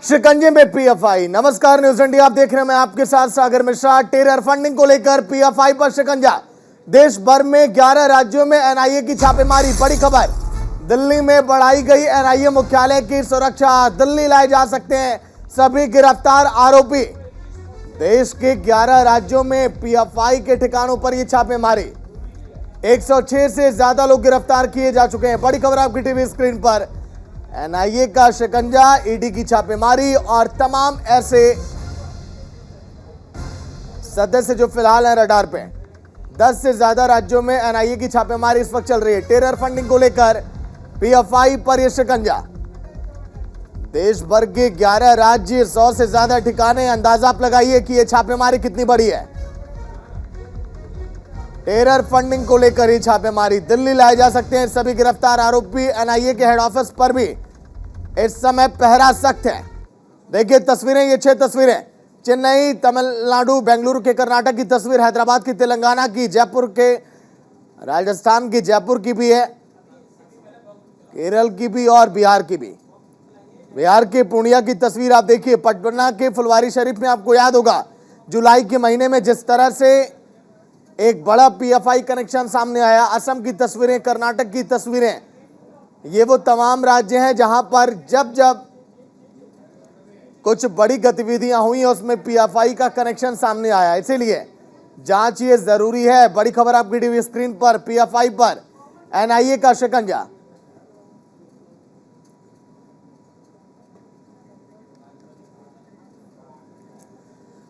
शिकंजे में पीएफआई। नमस्कार, news India आप देख रहे हैं, मैं आपके साथ सागर मिश्रा। टेरर फंडिंग को लेकर पीएफआई पर शिकंजा। देश भर में 11 राज्यों में एनआईए की छापेमारी। बड़ी खबर, दिल्ली में बढ़ाई गई एनआईए मुख्यालय की सुरक्षा। दिल्ली लाए जा सकते हैं सभी गिरफ्तार आरोपी। देश के 11 राज्यों में पीएफआई के ठिकानों पर यह छापेमारी। 106 से ज्यादा लोग गिरफ्तार किए जा चुके हैं। बड़ी खबर आपकी टीवी स्क्रीन पर। एनआईए का शिकंजा, ईडी की छापेमारी और तमाम ऐसे सदस्य जो फिलहाल हैं रडार पे। 10 से ज्यादा राज्यों में एनआईए की छापेमारी इस वक्त चल रही है। टेरर फंडिंग को लेकर पीएफआई पर यह शिकंजा। देश भर के 11 राज्य, 100 से ज्यादा ठिकाने। अंदाजा आप लगाइए कि यह छापेमारी कितनी बड़ी है। टेरर फंडिंग को लेकर ही छापेमारी। दिल्ली लाए जा सकते हैं सभी गिरफ्तार आरोपी। एनआईए के हेड ऑफिस पर भी इस समय पहरा सख्त है। देखिए तस्वीरें, ये 6 तस्वीरें। चेन्नई, तमिलनाडु, बेंगलुरु के कर्नाटक की तस्वीर, हैदराबाद की, तेलंगाना की, जयपुर के, राजस्थान की, जयपुर की भी है, केरल की भी और बिहार की भी। बिहार के पूर्णिया की तस्वीर आप देखिए। पटना के फुलवारी शरीफ में आपको याद होगा जुलाई के महीने में जिस तरह से एक बड़ा पीएफआई कनेक्शन सामने आया। असम की तस्वीरें, कर्नाटक की तस्वीरें, ये वो तमाम राज्य हैं जहां पर जब जब कुछ बड़ी गतिविधियां हुई उसमें पीएफआई का कनेक्शन सामने आया। इसीलिए जांच ये जरूरी है। बड़ी खबर आपकी टीवी स्क्रीन पर। पीएफआई पर एनआईए का शिकंजा।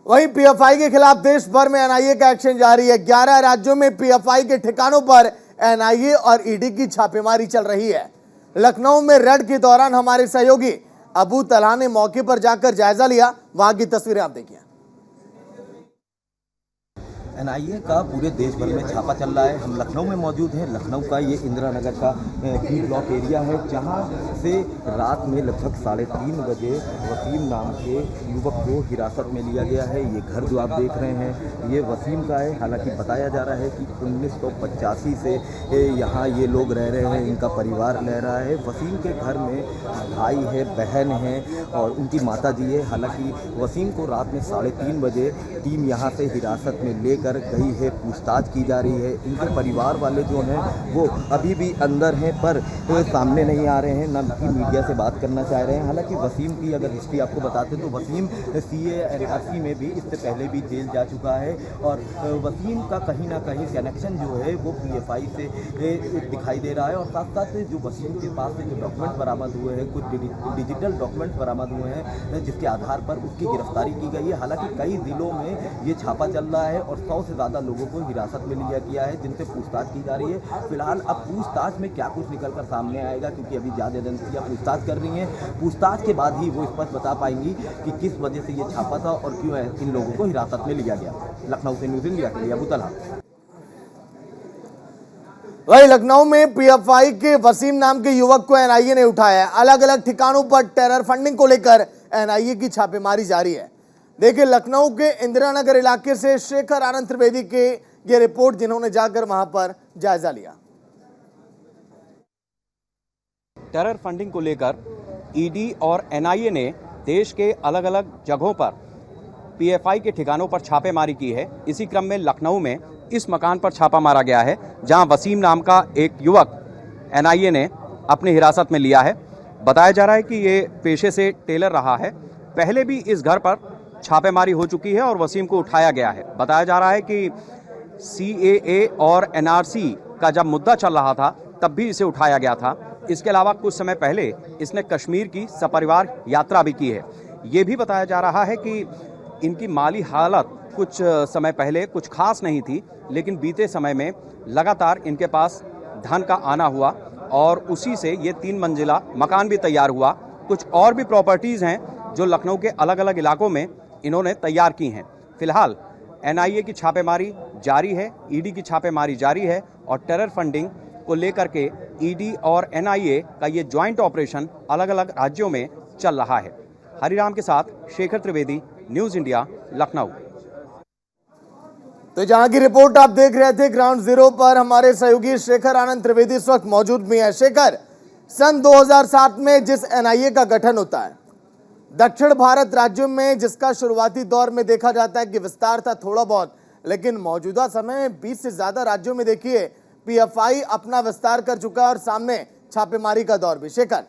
वहीं पीएफआई के खिलाफ देश भर में एनआईए का एक्शन जारी है। 11 राज्यों में पीएफआई के ठिकानों पर एनआईए और ईडी की छापेमारी चल रही है। लखनऊ में रेड के दौरान हमारे सहयोगी अबू तलहा ने मौके पर जाकर जायजा लिया। वहां की तस्वीरें आप देखिए। एनआईए का पूरे देश भर में छापा चल रहा है। हम लखनऊ में मौजूद हैं। लखनऊ का ये इंदिरा नगर का बी ब्लॉक एरिया है, जहां से रात में लगभग 3:30 बजे वसीम नाम के युवक को हिरासत में लिया गया है। ये घर जो आप देख रहे हैं ये वसीम का है। हालांकि बताया जा रहा है कि 1985 से यहाँ ये लोग रह रहे हैं, इनका परिवार रह रहा है। वसीम के घर में भाई है, बहन है और उनकी माता जी है। हालांकि वसीम को रात में 3:30 बजे टीम यहाँ से हिरासत में लेकर गई है, पूछताछ की जा रही है। इनके परिवार वाले जो हैं वो अभी भी अंदर हैं, पर सामने नहीं आ रहे हैं, ना कि मीडिया से बात करना चाह रहे हैं। हालांकि वसीम की अगर हिस्ट्री आपको बताते तो वसीम सीए एनआरसी में भी इससे पहले भी जेल जा चुका है और वसीम का कहीं ना कहीं कनेक्शन जो है वो पीएफआई से दिखाई दे रहा है। और साथ साथ जो वसीम के पास से जो डॉक्यूमेंट बरामद हुए हैं, कुछ डिजिटल डॉक्यूमेंट बरामद हुए हैं जिसके आधार पर उसकी गिरफ्तारी की गई है। हालांकि कई जिलों में ये छापा चल रहा है और 100 से ज़्यादा लोगों को हिरासत में लिया गया है, जिनसे पूछताछ की जा रही है। फिलहाल अब पूछताछ में क्या कुछ निकल कर सामने आएगा, क्योंकि अभी ज़्यादा एजेंसियाँ पूछताछ कर रही हैं। पूछताछ के बाद ही वो स्पष्ट बता पाएंगी कि किस वजह से ये छापा था और क्यों इन लोगों को हिरासत में लिया गया। लखनऊ से न्यूज़ इंडिया के लिए अबू तलहा। वही लखनऊ में पीएफआई के वसीम नाम के युवक को एनआईए ने उठाया। अलग अलग ठिकानों पर टेरर फंडिंग को लेकर एनआईए की छापेमारी जारी है। देखिए लखनऊ के इंदिरा नगर इलाके से शेखर आनंद त्रिवेदी के ये रिपोर्ट, जिन्होंने जाकर वहां पर जायजा लिया। टेरर फंडिंग को लेकर ईडी और एनआईए ने देश के अलग अलग जगहों पर पीएफआई के ठिकानों पर छापेमारी की है। इसी क्रम में लखनऊ में इस मकान पर छापा मारा गया है, जहां वसीम नाम का एक युवक एनआईए ने अपनी हिरासत में लिया है। बताया जा रहा है कि ये पेशे से टेलर रहा है। पहले भी इस घर पर छापेमारी हो चुकी है और वसीम को उठाया गया है। बताया जा रहा है कि सीएए और एनआरसी का जब मुद्दा चल रहा था तब भी इसे उठाया गया था। इसके अलावा कुछ समय पहले इसने कश्मीर की सपरिवार यात्रा भी की है। ये भी बताया जा रहा है कि इनकी माली हालत कुछ समय पहले कुछ खास नहीं थी, लेकिन बीते समय में लगातार इनके पास धन का आना हुआ और उसी से ये 3 मंजिला मकान भी तैयार हुआ। कुछ और भी प्रॉपर्टीज़ हैं जो लखनऊ के अलग अलग इलाकों में इन्होंने तैयार की हैं। फिलहाल एनआईए की छापेमारी जारी है, ईडी की छापेमारी जारी है और टेरर फंडिंग को लेकर के ईडी और एनआईए का ये ज्वाइंट ऑपरेशन अलग अलग राज्यों में चल रहा है। हरिराम के साथ शेखर त्रिवेदी, न्यूज़ इंडिया, लखनऊ। तो जहां की रिपोर्ट आप देख रहे थे, ग्राउंड जीरो पर हमारे सहयोगी शेखर आनंद त्रिवेदी इस वक्त मौजूद भी हैं। शेखर, सन 2007 में जिस एनआईए का गठन होता है दक्षिण भारत राज्यों में जिसका शुरुआती दौर में देखा जाता है कि विस्तार था थोड़ा बहुत, लेकिन मौजूदा समय में 20 से ज्यादा राज्यों में देखिए पीएफआई अपना विस्तार कर चुका है और सामने छापेमारी का दौर भी। शेखर,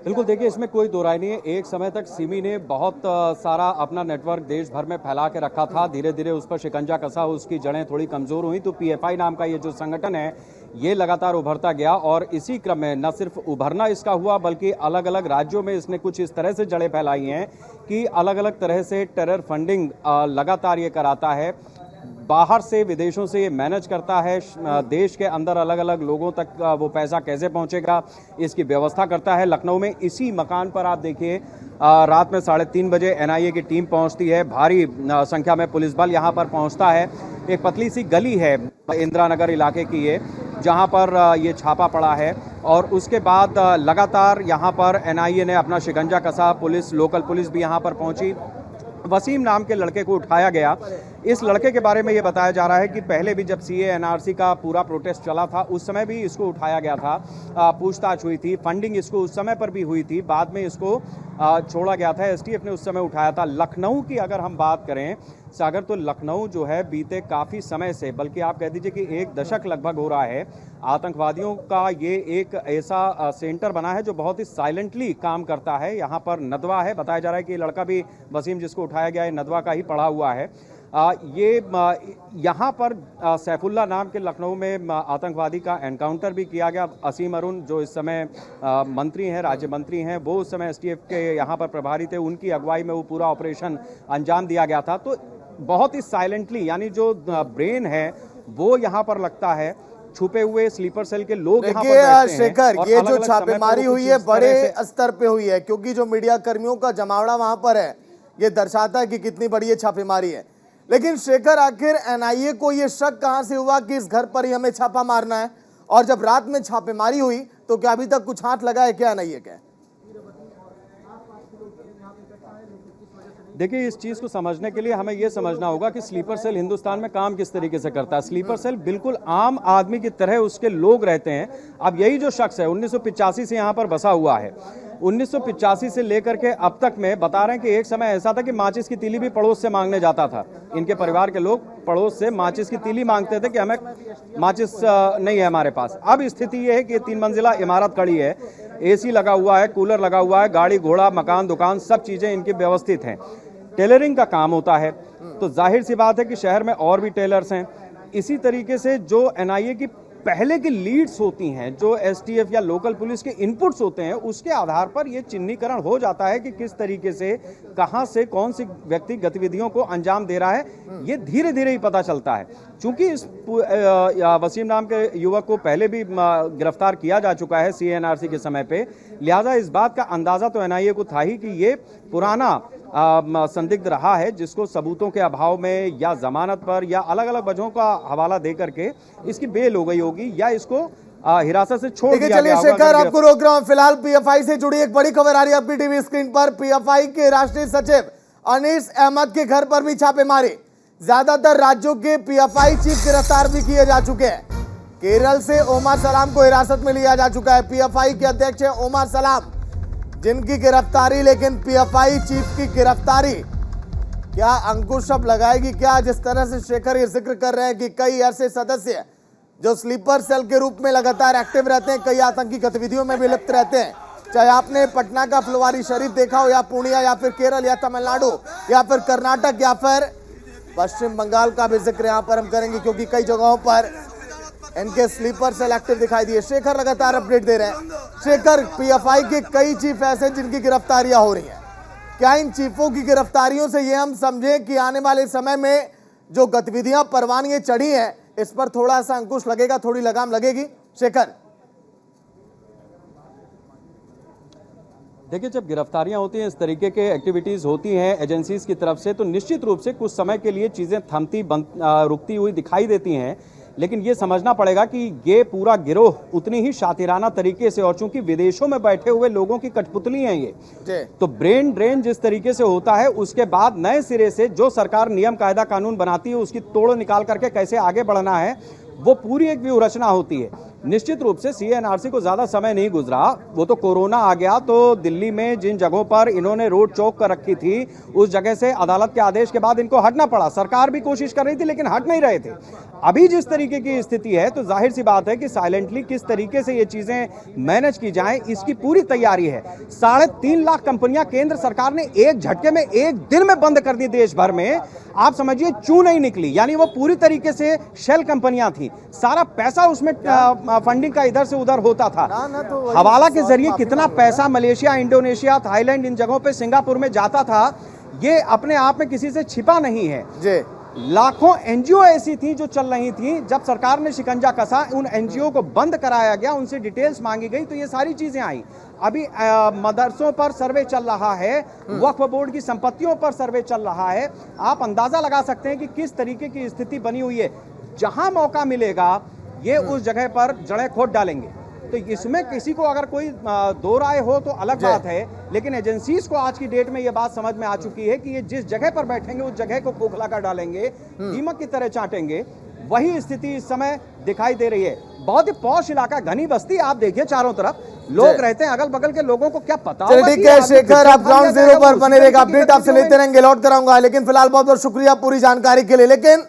बिल्कुल, देखिए इसमें कोई दो राय नहीं है। एक समय तक सिमी ने बहुत सारा अपना नेटवर्क देश भर में फैला के रखा था। धीरे धीरे उस पर शिकंजा कसा, उसकी जड़ें थोड़ी कमजोर हुई, तो पीएफआई नाम का ये जो संगठन है ये लगातार उभरता गया और इसी क्रम में न सिर्फ उभरना इसका हुआ बल्कि अलग अलग राज्यों में इसने कुछ इस तरह से जड़ें फैलाई हैं कि अलग अलग तरह से टेरर फंडिंग लगातार ये कराता है। बाहर से, विदेशों से ये मैनेज करता है। देश के अंदर अलग अलग लोगों तक वो पैसा कैसे पहुंचेगा इसकी व्यवस्था करता है। लखनऊ में इसी मकान पर आप देखिए रात में 3:30 बजे एनआईए की टीम पहुंचती है। भारी संख्या में पुलिस बल यहां पर पहुंचता है। एक पतली सी गली है इंदिरा नगर इलाके की ये, जहां पर ये छापा पड़ा है और उसके बाद लगातार यहां पर एनआईए ने अपना शिकंजा कसा। पुलिस, लोकल पुलिस भी यहां पर पहुंची। वसीम नाम के लड़के को उठाया गया। इस लड़के के बारे में ये बताया जा रहा है कि पहले भी जब सीए एनआरसी का पूरा प्रोटेस्ट चला था उस समय भी इसको उठाया गया था, पूछताछ हुई थी, फंडिंग इसको उस समय पर भी हुई थी, बाद में इसको छोड़ा गया था। एसटीएफ ने उस समय उठाया था। लखनऊ की अगर हम बात करें सागर, तो लखनऊ जो है बीते काफ़ी समय से, बल्कि आप कह दीजिए कि 1 दशक लगभग हो रहा है, आतंकवादियों का ये एक ऐसा सेंटर बना है जो बहुत ही साइलेंटली काम करता है। यहाँ पर नदवा है, बताया जा रहा है कि लड़का भी वसीम जिसको उठाया गया है नदवा का ही पढ़ा हुआ है। यहाँ पर सैफुल्ला नाम के लखनऊ में आतंकवादी का एनकाउंटर भी किया गया। असीम अरुण जो इस समय मंत्री हैं, राज्य मंत्री हैं, वो उस समय एसटीएफ के यहाँ पर प्रभारी थे, उनकी अगुवाई में वो पूरा ऑपरेशन अंजाम दिया गया था। तो बहुत ही साइलेंटली, यानी जो ब्रेन है वो यहाँ पर लगता है, छुपे हुए स्लीपर सेल के लोग यहाँ पर बैठते हैं। शेखर, ये जो छापेमारी हुई है बड़े स्तर पे हुई है, क्योंकि जो मीडिया कर्मियों का जमावड़ा वहां पर है ये दर्शाता है कि कितनी बड़ी ये छापेमारी है। लेकिन शेखर, आखिर एनआईए को ये शक कहां से हुआ कि इस घर पर ही हमें छापा मारना है? और जब रात में छापेमारी हुई तो क्या अभी तक कुछ हाथ लगा है क्या एनआईए के? देखिए, इस चीज़ को समझने के लिए हमें यह समझना होगा कि स्लीपर सेल हिंदुस्तान में काम किस तरीके से करता है। स्लीपर सेल बिल्कुल आम आदमी की तरह उसके लोग रहते हैं। अब यही जो शख्स है 1985 से यहाँ पर बसा हुआ है, 1985 से लेकर के अब तक में बता रहे हैं कि एक समय ऐसा था कि माचिस की तीली भी पड़ोस से मांगने जाता था। इनके परिवार के लोग पड़ोस से माचिस की तीली मांगते थे कि हमें माचिस नहीं है हमारे पास। अब स्थिति ये है कि 3 मंजिला इमारत खड़ी है, एसी लगा हुआ है, कूलर लगा हुआ है, गाड़ी घोड़ा, मकान, दुकान, सब चीज़ें इनकी व्यवस्थित हैं। टेलरिंग का काम होता है, तो जाहिर सी बात है कि शहर में और भी टेलर्स हैं। इसी तरीके से जो एनआईए की पहले की लीड्स होती हैं, जो एसटीएफ या लोकल पुलिस के इनपुट्स होते हैं, उसके आधार पर यह चिन्हीकरण हो जाता है कि किस तरीके से, कहां से कौन सी व्यक्ति गतिविधियों को अंजाम दे रहा है। ये धीरे धीरे ही पता चलता है। चूंकि इस वसीम नाम के युवक को पहले भी गिरफ्तार किया जा चुका है सीएनआरसी के समय पे, लिहाजा इस बात का अंदाजा तो एनआईए को था ही कि ये पुराना संदिग्ध रहा है, जिसको सबूतों के अभाव में या जमानत पर या अलग अलग वजहों का हवाला दे करके इसकी बेल हो गई होगी या इसको हिरासत से छोड़ दिया गया। चलिए शेखर, आपको रोक रहा हूं। फिलहाल पीएफआई से जुड़ी एक बड़ी खबर आ रही है आपकी टीवी स्क्रीन पर। पीएफआई के राष्ट्रीय सचिव अनीस अहमद के घर पर भी छापेमारी। ज्यादातर राज्यों के पीएफआई चीफ गिरफ्तार भी किए जा चुके हैं। केरल से ओमार सलाम को हिरासत में लिया जा चुका है। पीएफआई के अध्यक्ष है ओमार सलाम, जिनकी गिरफ्तारी, लेकिन पीएफआई चीफ की गिरफ्तारी क्या अंकुश अब लगाएगी क्या? जिस तरह से शेखर ये जिक्र कर रहे हैं कि कई ऐसे सदस्य जो स्लीपर सेल के रूप में लगातार एक्टिव रहते हैं, कई आतंकी गतिविधियों में भी लिप्त रहते हैं, चाहे आपने पटना का फुलवारी शरीफ देखा हो या पूर्णिया या फिर केरल या तमिलनाडु या फिर कर्नाटक या फिर पश्चिम बंगाल का भी जिक्र यहाँ पर हम करेंगे, क्योंकि कई जगहों पर इनके स्लीपर सेल एक्टिव दिखाई दिए। शेखर लगातार अपडेट दे रहे हैं। शेखर, पीएफआई के कई चीफ ऐसे जिनकी गिरफ्तारियां हो रही हैं, क्या इन चीफों की गिरफ्तारियों से ये हम समझें कि आने वाले समय में जो गतिविधियां परवानियां चढ़ी हैं इस पर थोड़ा सा अंकुश लगेगा, थोड़ी लगाम लगेगी? शेखर, देखिए, जब गिरफ्तारियां होती हैं, इस तरीके के एक्टिविटीज़ होती हैं एजेंसीज की तरफ से, तो निश्चित रूप से कुछ समय के लिए चीज़ें थमती रुकती हुई दिखाई देती हैं। लेकिन ये समझना पड़ेगा कि ये पूरा गिरोह उतनी ही शातिराना तरीके से, और चूंकि विदेशों में बैठे हुए लोगों की कठपुतली हैं ये, तो ब्रेन ड्रेन जिस तरीके से होता है, उसके बाद नए सिरे से जो सरकार नियम कायदा कानून बनाती है उसकी तोड़ निकाल करके कैसे आगे बढ़ना है, वो पूरी एक व्यूह रचना होती है। निश्चित रूप से सीएनआरसी को ज्यादा समय नहीं गुजरा, वो तो कोरोना आ गया तो दिल्ली में जिन जगहों पर इन्होंने रोड चौक कर रखी थी उस जगह से अदालत के आदेश के बाद इनको हटना पड़ा। सरकार भी कोशिश कर रही थी लेकिन हट नहीं रहे थे। अभी जिस तरीके की स्थिति है तो जाहिर सी बात है कि साइलेंटली किस तरीके से ये चीजें मैनेज की जाएं इसकी पूरी तैयारी है। 3.5 लाख कंपनियां केंद्र सरकार ने एक झटके में एक दिन में बंद कर दी देश भर में। आप समझिए चू नहीं निकली, यानी वो पूरी तरीके से शेल कंपनियां थी। सारा पैसा उसमें फंडिंग का इधर से उधर होता था। तो हवाला के जरिए कितना पैसा मलेशिया, इंडोनेशिया, थाईलैंड, इन जगहों पे, सिंगापुर में जाता था, ये अपने आप में किसी से छिपा नहीं है जी। लाखों एनजीओ ऐसी थी जो चल रही थी। जब सरकार ने शिकंजा कसा, उन एनजीओ को बंद कराया गया, उनसे डिटेल्स मांगी गई तो ये सारी चीजें आई। अभी मदरसों पर सर्वे चल रहा है, वक्फ बोर्ड की संपत्तियों पर सर्वे चल रहा है। आप अंदाजा लगा सकते हैं कि किस तरीके की स्थिति बनी हुई है। जहां मौका मिलेगा ये उस जगह पर जड़ें खोद डालेंगे। तो इसमें किसी को अगर कोई दो राय हो तो अलग बात है, लेकिन एजेंसीज को आज की डेट में यह बात समझ में आ चुकी है कि ये जिस जगह पर बैठेंगे उस जगह को खोखला कर डालेंगे, दीमक की तरह चाटेंगे। वही स्थिति इस समय दिखाई दे रही है। बहुत ही पॉश इलाका, घनी बस्ती, आप देखिए चारों तरफ लोग रहते हैं। अगल बगल के लोगों को क्या पता होगा? ठीक है शेखर, आप ग्राउंड जीरो पर बने रहेगा, अपडेट आपसे लेते रहेंगे, लौट कर आऊंगा। लेकिन फिलहाल बहुत बहुत शुक्रिया पूरी जानकारी के लिए। लेकिन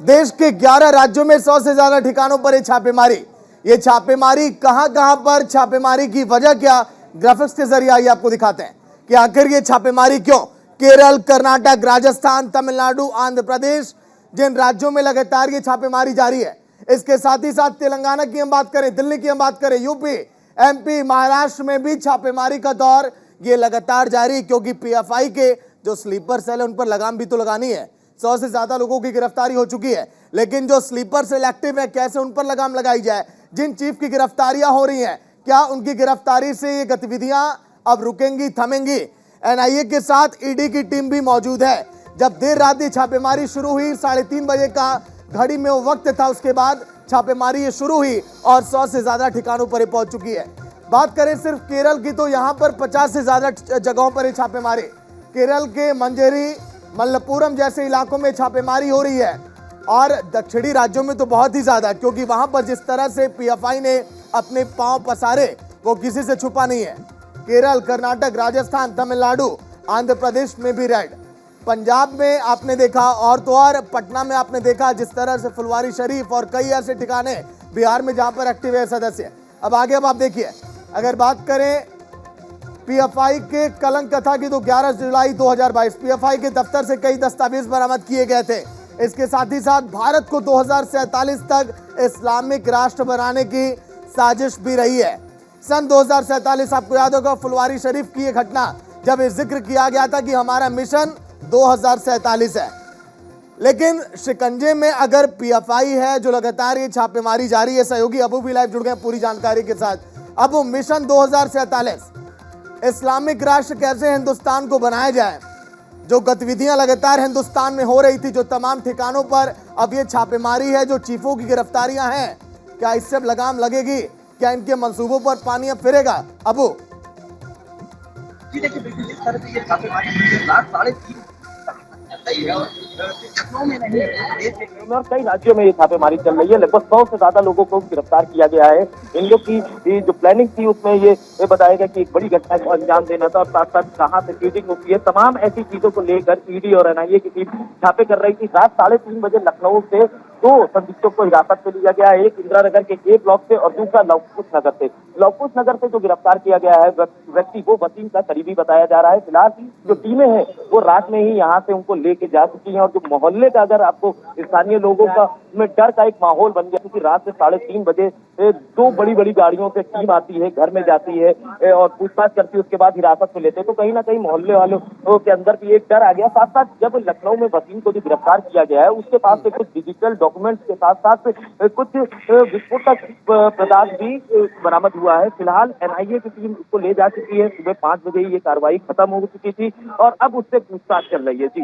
देश के 11 राज्यों में 100 से ज्यादा ठिकानों पर छापेमारी, ये छापेमारी कहां पर छापेमारी की वजह क्या, ग्राफिक्स के जरिए आइए आपको दिखाते हैं कि आखिर ये छापेमारी क्यों। केरल, कर्नाटक, राजस्थान, तमिलनाडु, आंध्र प्रदेश, जिन राज्यों में लगातार ये छापेमारी जारी है। इसके साथ ही साथ तेलंगाना की हम बात करें, दिल्ली की हम बात करें, यूपी, एमपी, महाराष्ट्र में भी छापेमारी का दौर ये लगातार जारी, क्योंकि पीएफआई के जो स्लीपर सेल है उन पर लगाम भी तो लगानी है। 100 से ज्यादा लोगों की गिरफ्तारी हो चुकी है, लेकिन जो स्लीपर सेल एक्टिव है कैसे उन पर लगाम लगाई जाए। जिन चीफ की गिरफ्तारियां हो रही हैं, क्या उनकी गिरफ्तारी से ये गतिविधियां अब रुकेंगी, थमेंगी? एनआईए के साथ ईडी की टीम भी मौजूद है। जब देर रात ये छापेमारी शुरू हुई, 3:30 बजे का घड़ी में वो वक्त था, उसके बाद छापेमारी ये शुरू हुई और 100 से ज्यादा ठिकानों पर पहुंच चुकी है। बात करें सिर्फ केरल की तो यहां पर 50 से ज्यादा जगहों पर छापेमारी, केरल के मंजेरी, मल्लपुरम जैसे इलाकों में छापेमारी हो रही है और दक्षिणी राज्यों में तो बहुत ही ज्यादा, क्योंकि वहां पर जिस तरह से पीएफआई ने अपने पांव पसारे वो किसी से छुपा नहीं है। केरल, कर्नाटक, राजस्थान, तमिलनाडु, आंध्र प्रदेश में भी रेड, पंजाब में आपने देखा और तो और पटना में आपने देखा जिस तरह से फुलवारी शरीफ और कई ऐसे ठिकाने बिहार में जहां पर एक्टिव है सदस्य। अब आगे अब आप देखिए, अगर बात करें पीएफआई के कलंक कथा की तो 11 जुलाई 2022 पीएफआई के दफ्तर से कई दस्तावेज बरामद किए गए थे। इसके साथ ही साथ भारत को 2047 तक इस्लामिक राष्ट्र बनाने की साजिश भी रही है। सन 2047 आपको याद होगा फुलवारी शरीफ की ये घटना, जब ये जिक्र किया गया था कि हमारा मिशन 2047 है। लेकिन शिकंजे में अगर पीएफआई है जो लगातार ये छापेमारी जारी है, सहयोगी अबू भी लाइव जुड़ गए पूरी जानकारी के साथ। अब वो मिशन 2047 इस्लामिक राष्ट्र कैसे हिंदुस्तान को बनाया जाए, जो गतिविधियां लगातार हिंदुस्तान में हो रही थी, जो तमाम ठिकानों पर अब ये छापेमारी है, जो चीफों की गिरफ्तारियां हैं, क्या इससे लगाम लगेगी? क्या इनके मंसूबों पर पानी अब फिरेगा? अबू जी देखिए, बिल्कुल जिस तरह से ये छापेमारी रात 3:30 लखनऊ में नहीं, देश के और कई राज्यों में ये छापेमारी चल रही है। लगभग 100 से ज्यादा लोगों को गिरफ्तार किया गया है। इन लोग की जो प्लानिंग थी उसमें ये बताया गया कि एक बड़ी घटना को अंजाम देना था और साथ साथ कहाँ से चीटिंग होती है, तमाम ऐसी चीजों को लेकर ईडी और एनआईए की टीम छापे कर रही थी। रात 3:30 बजे लखनऊ से 2 संदिग्धों को हिरासत में लिया गया है, एक इंदिरा नगर के ए ब्लॉक से और दूसरा लवकुश नगर से। लवकुश नगर से जो गिरफ्तार किया गया है व्यक्ति वो वसीम का करीबी बताया जा रहा है। फिलहाल जो टीमें हैं वो रात में ही यहाँ से उनको लेके जा चुकी हैं और जो मोहल्ले का अगर आपको स्थानीय लोगों का में डर का एक माहौल बन गया, क्योंकि रात से 3:30 बजे 2 बड़ी गाड़ियों से टीम आती है, घर में जाती है और पूछताछ करती है, उसके बाद हिरासत में लेते हैं। तो कहीं ना कहीं मोहल्ले वालों के अंदर भी एक डर आ गया। साथ साथ जब लखनऊ में वसीम को जो गिरफ्तार किया गया है उसके पास से कुछ डिजिटल डॉक्यूमेंट्स के साथ साथ कुछ विस्फोटक पदार्थ भी बरामद हुआ है। फिलहाल एनआईए की टीम उसको ले जा चुकी है। सुबह 5 बजे ये कार्रवाई खत्म हो चुकी थी और अब उससे पूछताछ चल रही है। जी